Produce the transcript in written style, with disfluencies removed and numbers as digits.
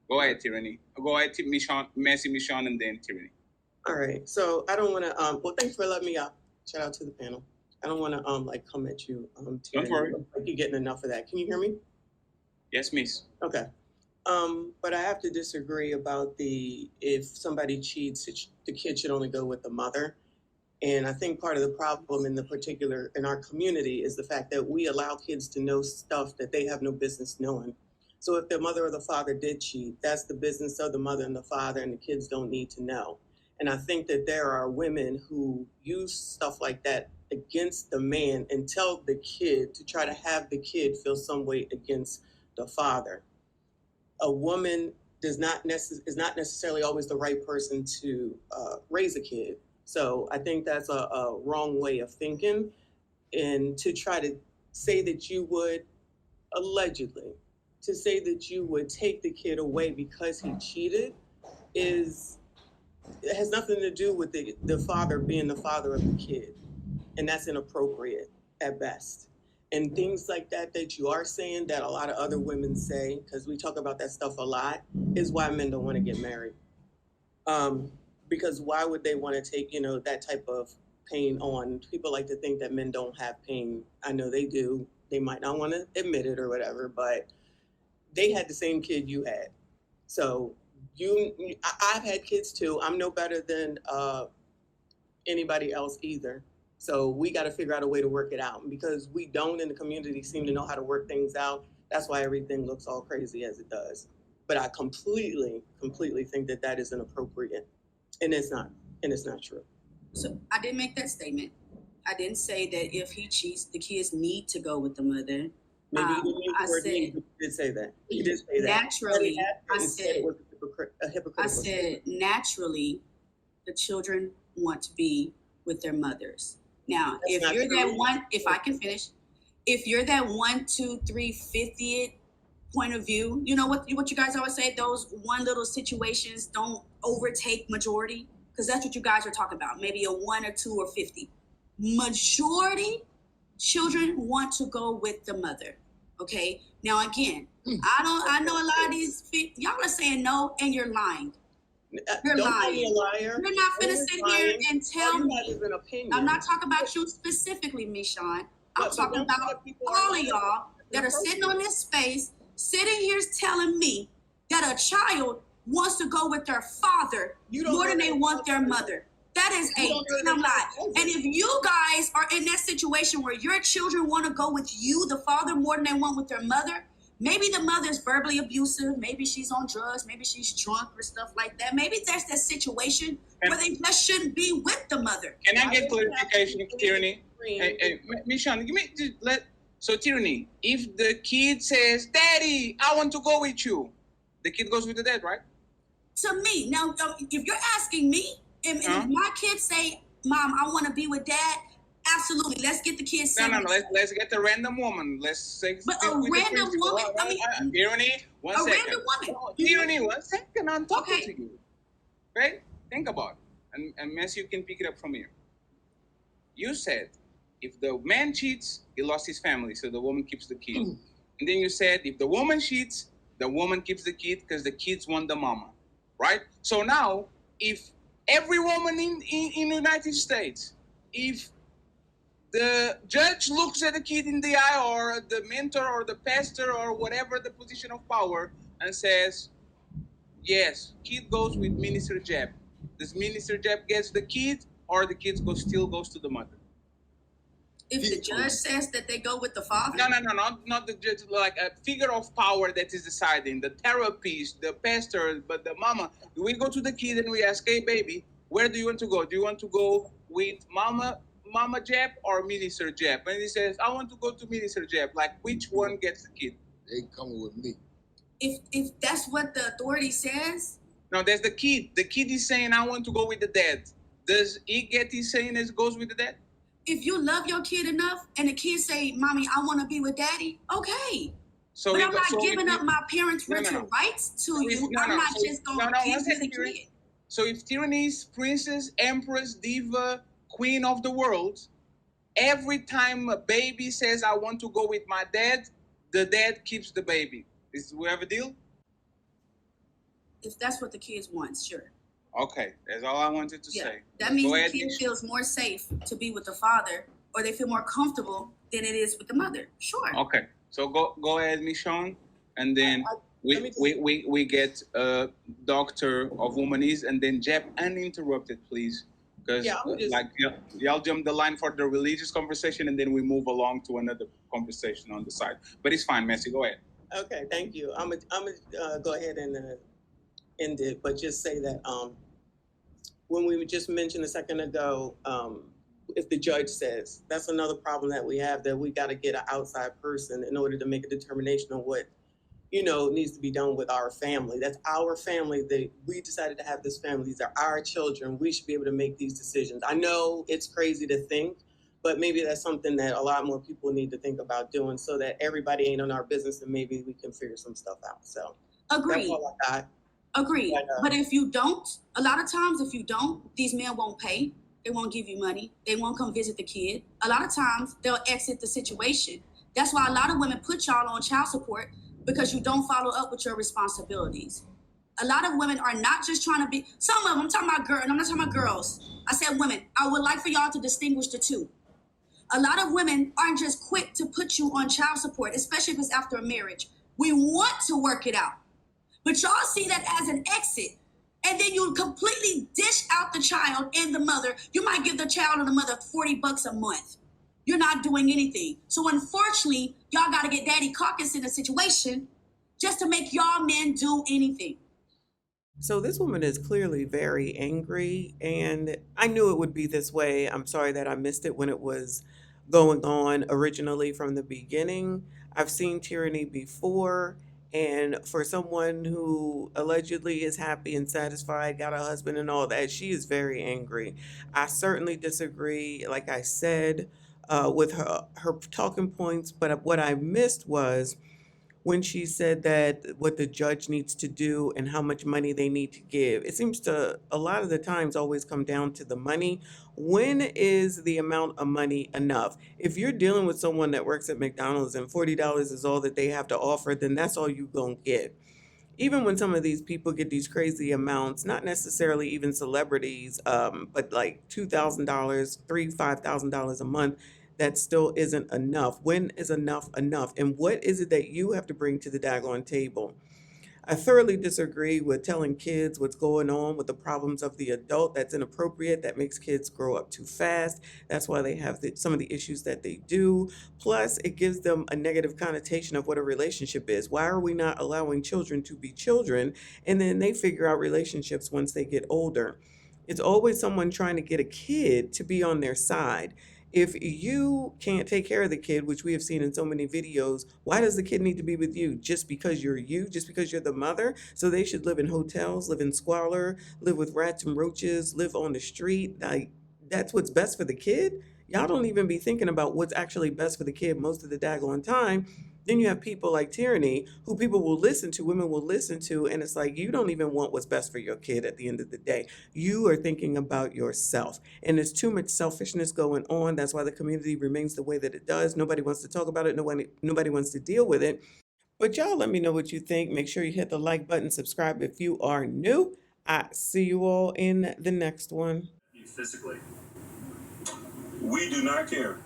Go ahead, Tyranny. Go ahead, Michon, MESSYMICHON, and then Tyranny. All right. So I don't want to. Well, thanks for letting me out. Shout out to the panel. I don't want to like come at you. Tyranny. Don't worry. Like you're getting enough of that. Can you hear me? Yes, miss. Okay. But I have to disagree about if somebody cheats, the kid should only go with the mother. And I think part of the problem in our community is the fact that we allow kids to know stuff that they have no business knowing. So if the mother or the father did cheat, that's the business of the mother and the father, and the kids don't need to know. And I think that there are women who use stuff like that against the man and tell the kid to try to have the kid feel some way against the father. A woman is not necessarily always the right person to raise a kid. So I think that's a wrong way of thinking. And to try to say that you would, allegedly, to say that you would take the kid away because he cheated it has nothing to do with the father being the father of the kid. And that's inappropriate at best. And things like that you are saying that a lot of other women say, because we talk about that stuff a lot, is why men don't want to get married. Because why would they want to take, that type of pain on? People like to think that men don't have pain. I know they do. They might not want to admit it or whatever, but they had the same kid you had. So I've had kids too. I'm no better than anybody else either. So we got to figure out a way to work it out. Because we don't in the community seem to know how to work things out, that's why everything looks all crazy as it does. But I completely think that is inappropriate. And it's not true. So I didn't make that statement. I didn't say that if he cheats, the kids need to go with the mother. Maybe you didn't use the word need, but you did say that. You did say that. Naturally, I said it was a hypocritical. I said naturally, the children want to be with their mothers. Now, if you're that one, if I can finish, if you're that 1, 2, 3, 50th point of view, you know what you guys always say, those one little situations don't overtake majority, because that's what you guys are talking about. Maybe a 1 or 2 or 50. Majority children want to go with the mother. Okay. Now again, I know a lot of these y'all are saying no, and you're lying. You're lying. Be a liar. You're not finna sit here and tell me. I'm not talking about you specifically, Michon. I'm talking about all of y'all that are sitting on this space, sitting here telling me that a child wants to go with their father more than they want their mother. That is a damn lie. And if you guys are in that situation where your children want to go with you, the father, more than they want with their mother, maybe the mother's verbally abusive, maybe she's on drugs, maybe she's drunk or stuff like that. Maybe there's that situation where they just shouldn't be with the mother. Can I get clarification, Tyranny? Hey, Michon, so Tyranny, if the kid says, Daddy, I want to go with you, the kid goes with the dad, right? To me, now, if you're asking me, if my kids say, Mom, I want to be with Dad, absolutely. Let's get the kids. No. Let's get a random woman. Let's say. But a random woman. I mean, Tyranny, one second. Random woman. Tyranny, 1 second. I'm talking to you. Right? Think about it, and Messi, you can pick it up from here. You said if the man cheats, he lost his family, so the woman keeps the kid. And then you said if the woman cheats, the woman keeps the kid because the kids want the mama, right? So now, if every woman in the United States, if the judge looks at the kid in the eye, or the mentor or the pastor or whatever the position of power, and says, yes, kid goes with Minister Jeb. Does Minister Jeb gets the kid, or the kid still goes to the mother? If the judge says that they go with the father? No, not the judge, like a figure of power that is deciding, the therapist, the pastor, but the mama. We go to the kid and we ask, hey, baby, where do you want to go? Do you want to go with Mama Jeb or Minister Jeb? And he says, I want to go to Minister Jeb. Like, which one gets the kid? They coming with me. If that's what the authority says? No, there's the kid. The kid is saying, I want to go with the dad. Does he get his saying as goes with the dad? If you love your kid enough and the kid say, Mommy, I want to be with Daddy, okay. So but I'm not giving up my parents' rights to you. I'm not just going to give you the kid. So if Tyranny is princess, empress, diva, queen of the world, every time a baby says, I want to go with my dad, the dad keeps the baby. We have a deal? if that's what the kids want, sure. Okay, that's all I wanted to say. That means the kid feels more safe to be with the father, or they feel more comfortable than it is with the mother. Sure. Okay, so go ahead, Michon, and then we get Doctor of Womanese, and then Jeff uninterrupted, please, because y'all jump the line for the religious conversation, and then we move along to another conversation on the side. But it's fine, Messy. Go ahead. Okay, thank you. I'm gonna go ahead and end it, but just say that when we just mentioned a second ago, if the judge says, that's another problem that we have, that we got to get an outside person in order to make a determination on what, needs to be done with our family. That's our family. We decided to have this family. These are our children. We should be able to make these decisions. I know it's crazy to think, but maybe that's something that a lot more people need to think about doing, so that everybody ain't on our business, and maybe we can figure some stuff out. So agreed. That's all I got. Agreed. But if you don't, a lot of times if you don't, these men won't pay. They won't give you money. They won't come visit the kid. A lot of times they'll exit the situation. That's why a lot of women put y'all on child support, because you don't follow up with your responsibilities. A lot of women are not just trying to be, some of them, I'm talking about girls, and I'm not talking about girls. I said women. I would like for y'all to distinguish the two. A lot of women aren't just quick to put you on child support, especially if it's after a marriage. We want to work it out. But y'all see that as an exit. And then you completely dish out the child and the mother. You might give the child and the mother $40 a month. You're not doing anything. So unfortunately, y'all got to get Daddy Caucus in a situation just to make y'all men do anything. So this woman is clearly very angry, and I knew it would be this way. I'm sorry that I missed it when it was going on originally from the beginning. I've seen tyranny before. And for someone who allegedly is happy and satisfied, got a husband and all that, she is very angry. I certainly disagree, like I said, with her talking points. But what I missed was when she said that what the judge needs to do and how much money they need to give. It seems to a lot of the times always come down to the money. When is the amount of money enough? If you're dealing with someone that works at McDonald's and $40 is all that they have to offer, then that's all you're going to get. Even when some of these people get these crazy amounts, not necessarily even celebrities, but like $2,000, $3,000, $5,000 a month, that still isn't enough. When is enough enough? And what is it that you have to bring to the daggone table? I thoroughly disagree with telling kids what's going on with the problems of the adult. That's inappropriate. That makes kids grow up too fast. That's why they have some of the issues that they do. Plus, it gives them a negative connotation of what a relationship is. Why are we not allowing children to be children? And then they figure out relationships once they get older. It's always someone trying to get a kid to be on their side. If you can't take care of the kid, which we have seen in so many videos, why does the kid need to be with you? Just because you're you? Just because you're the mother? So they should live in hotels, live in squalor, live with rats and roaches, live on the street? Like, that's what's best for the kid? Y'all don't even be thinking about what's actually best for the kid most of the daggone time. Then you have people like Tyranny, who people will listen to, women will listen to, and it's like, you don't even want what's best for your kid at the end of the day. You are thinking about yourself. And there's too much selfishness going on. That's why the community remains the way that it does. Nobody wants to talk about it. Nobody wants to deal with it. But y'all let me know what you think. Make sure you hit the like button, subscribe if you are new. I see you all in the next one. Physically. We do not care